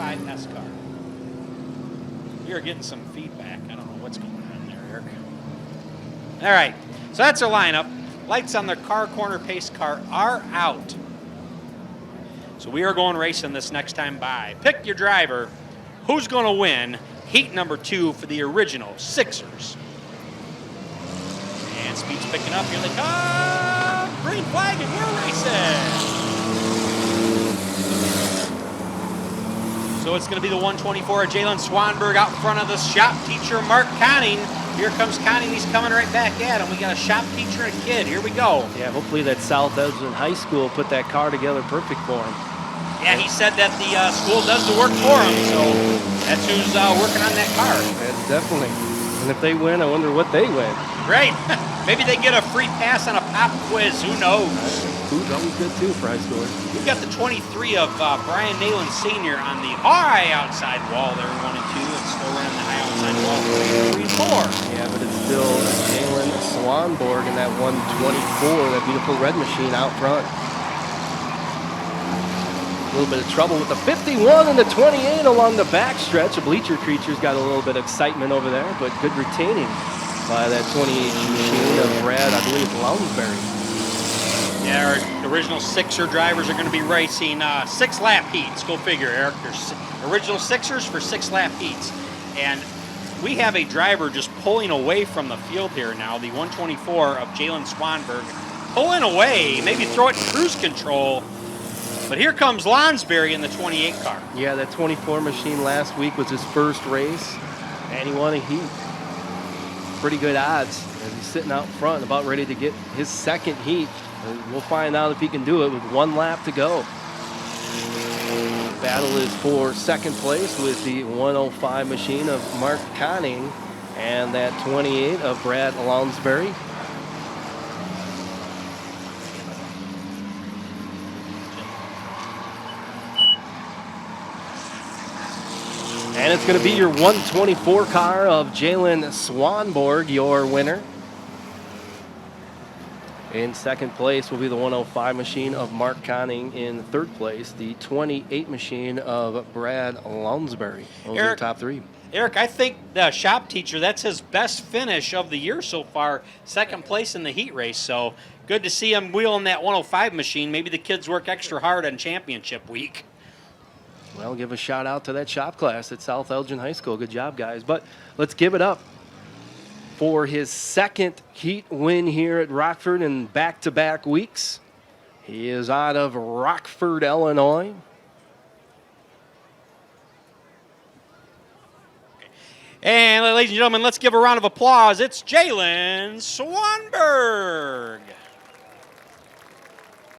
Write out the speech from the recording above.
105S car. We are getting some feedback. I don't know what's going on there, Eric. All right, so that's our lineup. Lights on the car corner pace car are out. So we are going racing this next time by. Pick your driver. Who's going to win heat number 2 for the original Sixers? And speed's picking up. Here they come. Green flag, and we're racing. So it's going to be the 124 of Jalen Swanberg out in front of the shop teacher, Mark Conning. Here comes Conning. He's coming right back at him. We got a shop teacher and a kid. Here we go. Yeah, hopefully that South Elgin High School put that car together perfect for him. Yeah, he said that the school does the work for him, so that's who's working on that car. That's definitely. And if they win, I wonder what they win. Right. Maybe they get a free pass on a pop quiz. Who knows? Food's always good, too, for high schoolers. We've got the 23 of Brian Nalen Sr. on the high outside wall there, 1 and 2. It's still running the high outside wall, 3 and 4. Yeah, but it's still Jalen Swanborg in that 124, that beautiful red machine out front. A little bit of trouble with the 51 and the 28 along the back stretch. The bleacher creatures got a little bit of excitement over there, but good retaining by that 28 machine of Brad, I believe, Lounsbury. Yeah, our original Sixer drivers are going to be racing 6-lap heats. Go figure, Eric. There's original Sixers for 6-lap heats. And we have a driver just pulling away from the field here now, the 124 of Jalen Swanberg. Pulling away, maybe throw it in cruise control. But here comes Lonsberry in the 28 car. Yeah, that 24 machine last week was his first race, and he won a heat. Pretty good odds. And he's sitting out front, about ready to get his second heat. And we'll find out if he can do it with 1 lap to go. The battle is for second place with the 105 machine of Mark Conning and that 28 of Brad Lonsberry. And it's going to be your 124 car of Jalen Swanborg, your winner. In second place will be the 105 machine of Mark Conning. In third place, the 28 machine of Brad Lounsbury. Those are the top 3. Eric, I think the shop teacher, that's his best finish of the year so far. Second place in the heat race. So good to see him wheeling that 105 machine. Maybe the kids work extra hard on championship week. Well, give a shout out to that shop class at South Elgin High School. Good job, guys. But let's give it up for his second heat win here at Rockford in back-to-back weeks. He is out of Rockford, Illinois. And ladies and gentlemen, let's give a round of applause. It's Jalen Swanberg.